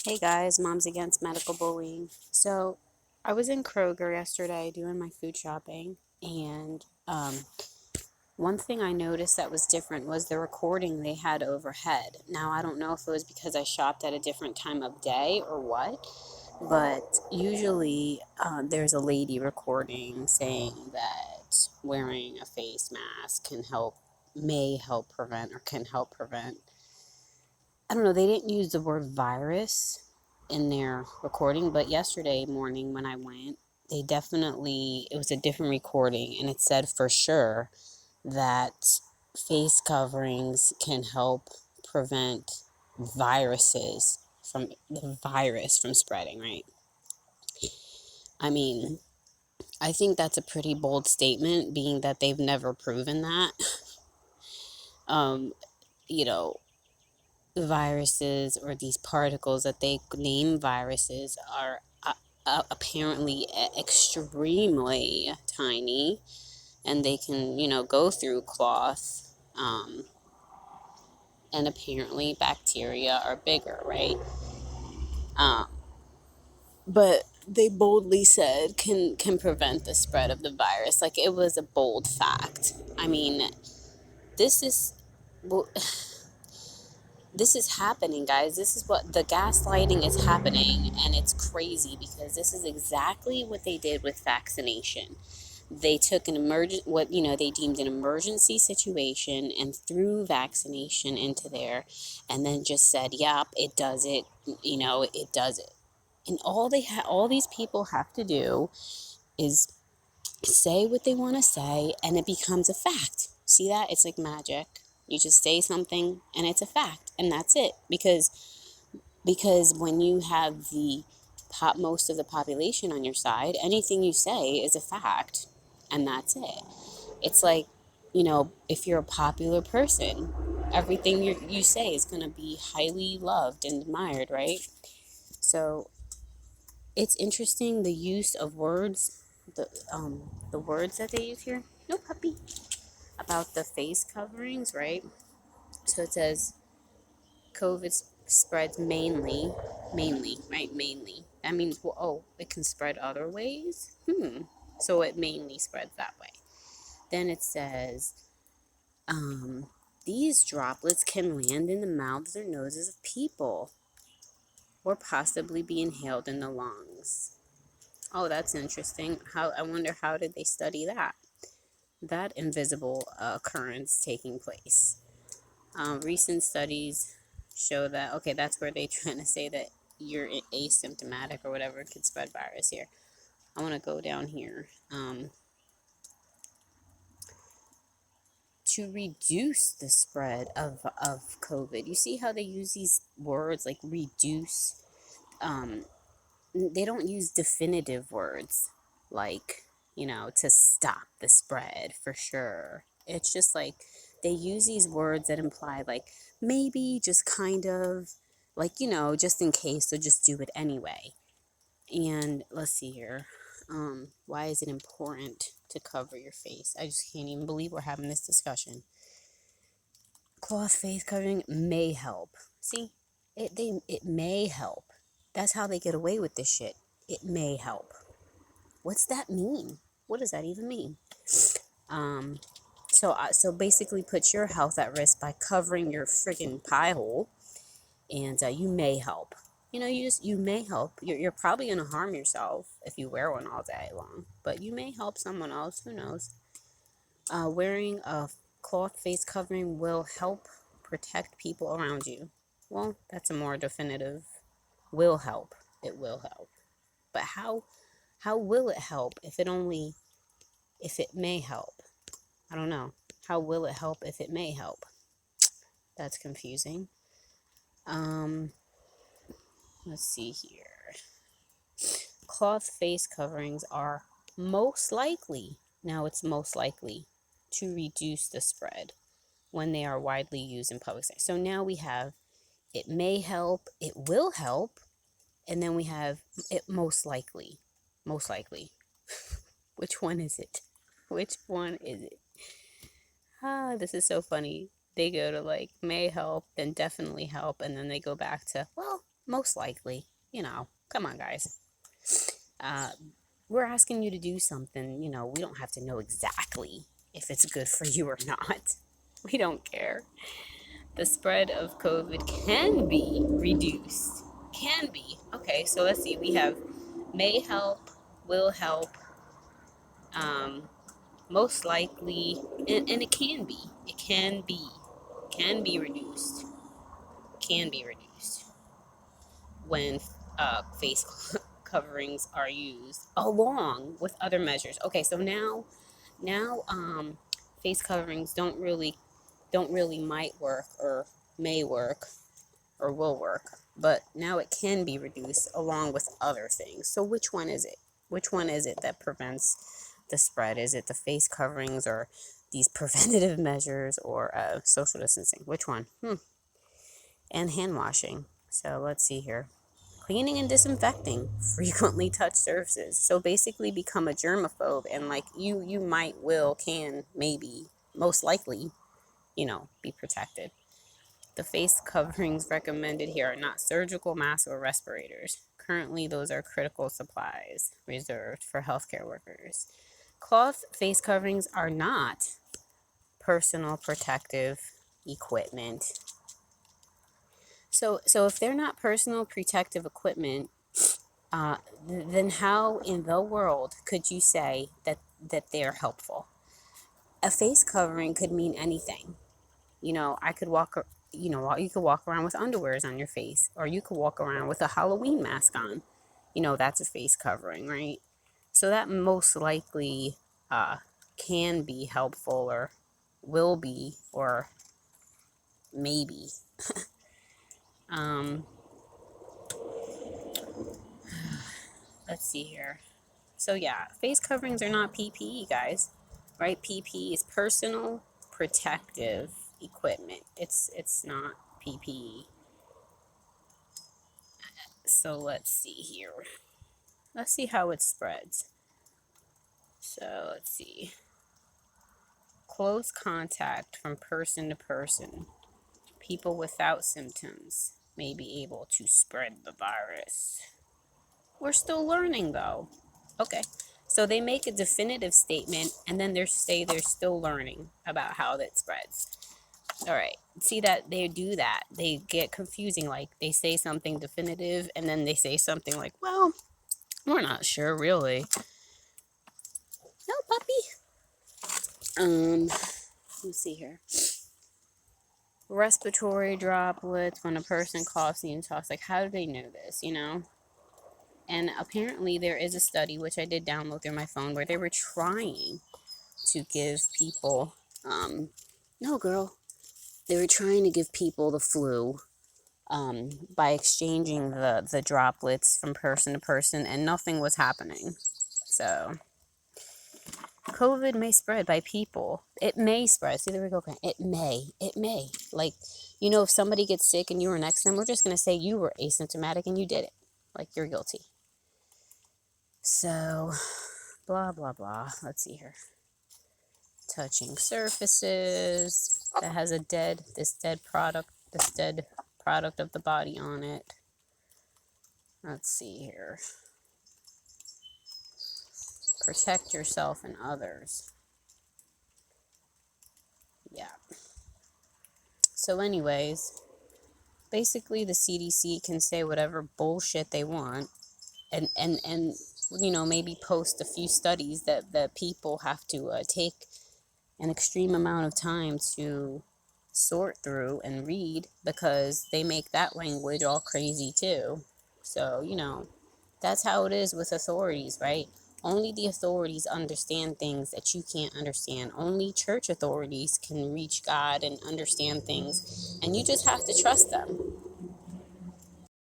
Hey guys, Moms Against Medical Bullying. So, I was in Kroger yesterday doing my food shopping, and one thing I noticed that was different was the recording they had overhead. Now, I don't know if it was because I shopped at a different time of day or what, but usually there's a lady recording saying that wearing a face mask may help prevent, or can help prevent. I don't know, they didn't use the word virus in their recording, but yesterday morning when I went, it was a different recording, and it said for sure that face coverings can help prevent the virus from spreading, right? I mean, I think that's a pretty bold statement, being that they've never proven that. Um, you know, viruses, or these particles that they name viruses, are apparently extremely tiny, and they can, go through cloth. And apparently bacteria are bigger, right? Um, but they boldly said can prevent the spread of the virus. Like, it was a bold fact. I mean, this is well, this is happening, guys. This is what the gaslighting is happening, and it's crazy because this is exactly what they did with vaccination. They took what they deemed an emergency situation, and threw vaccination into there, and then just said, "Yep, it does it. It does it." And all these people have to do is say what they want to say, and it becomes a fact. See that? It's like magic. You just say something and it's a fact, and that's it. Because when you have most of the population on your side, anything you say is a fact, and that's it. It's like, if you're a popular person, everything you say is going to be highly loved and admired, right? So it's interesting, the use of words, the words that they use here. No puppy. About the face coverings, right? So it says COVID spreads mainly, right? Mainly. That means, well, oh, it can spread other ways. So it mainly spreads that way. Then it says, um, these droplets can land in the mouths or noses of people, or possibly be inhaled in the lungs. Oh, that's interesting. I wonder, how did they study that invisible occurrence taking place? Recent studies show that, okay, that's where they're trying to say that you're asymptomatic or whatever could spread virus here. I want to go down here. To reduce the spread of COVID. You see how they use these words like reduce? Um, they don't use definitive words like, to stop the spread for sure. It's just like they use these words that imply, like, maybe, just kind of, like, just in case, so just do it anyway. And let's see here. Why is it important to cover your face? I just can't even believe we're having this discussion. Cloth face covering may help. See, it may help. That's how they get away with this shit. It may help. What's that mean? What does that even mean? Um, so basically, put your health at risk by covering your friggin' pie hole, and you may help. You may help. You're probably gonna harm yourself if you wear one all day long, but you may help someone else. Who knows? Wearing a cloth face covering will help protect people around you. Well, that's a more definitive will help. It will help. But how will it help if it may help? I don't know. How will it help if it may help? That's confusing. Um, let's see here. Cloth face coverings are most likely, now it's most likely, to reduce the spread when they are widely used in public sector. So now we have it may help, it will help, and then we have it most likely. Most likely. Which one is it? Which one is it? This is so funny. They go to like may help, then definitely help, and then they go back to, well, most likely. Come on, guys. Uh, we're asking you to do something. We don't have to know exactly if it's good for you or not. We don't care. The spread of COVID can be reduced. Can be. Okay, so let's see. We have may help, will help, um, most likely, and it can be. It can be. Can be reduced. Can be reduced when face coverings are used along with other measures. Okay, so now face coverings don't really might work or may work or will work, but now it can be reduced along with other things. So which one is it? Which one is it that prevents the spread? Is it the face coverings or these preventative measures or social distancing? Which one? And hand washing. So let's see here. Cleaning and disinfecting frequently touched surfaces. So basically become a germaphobe and like you might, will, can, maybe, most likely, be protected. The face coverings recommended here are not surgical masks or respirators. Currently, those are critical supplies reserved for healthcare workers. Cloth face coverings are not personal protective equipment. So if they're not personal protective equipment, then how in the world could you say that they're helpful? A face covering could mean anything. I could walk, you could walk around with underwears on your face, or you could walk around with a Halloween mask on. That's a face covering, right? So that most likely can be helpful or will be or maybe. Let's see here. So yeah, face coverings are not PPE, guys, right? PPE is personal protective equipment. It's not PPE. So let's see here. Let's see how it spreads. So let's see. Close contact from person to person. People without symptoms may be able to spread the virus. We're still learning though. Okay. So they make a definitive statement and then they're still learning about how that spreads. All right. See that they do that. They get confusing. Like they say something definitive and then they say something like, well, we're not sure really. No, puppy. Let's see here. Respiratory droplets when a person coughs and talks. Like, how do they know this, And apparently there is a study, which I did download through my phone, where they were trying to give people, no, girl. They were trying to give people the flu by exchanging the droplets from person to person, and nothing was happening. So COVID may spread by people. It may spread. See, there we go. It may. Like, if somebody gets sick and you were next to them, we're just going to say you were asymptomatic and you did it. Like, you're guilty. So, blah, blah, blah. Let's see here. Touching surfaces that has this dead product of the body on it. Let's see here. Protect yourself and others. Yeah. So anyways, basically the CDC can say whatever bullshit they want and maybe post a few studies that people have to take an extreme amount of time to sort through and read because they make that language all crazy too. So, that's how it is with authorities, right? Only the authorities understand things that you can't understand. Only church authorities can reach God and understand things, and you just have to trust them.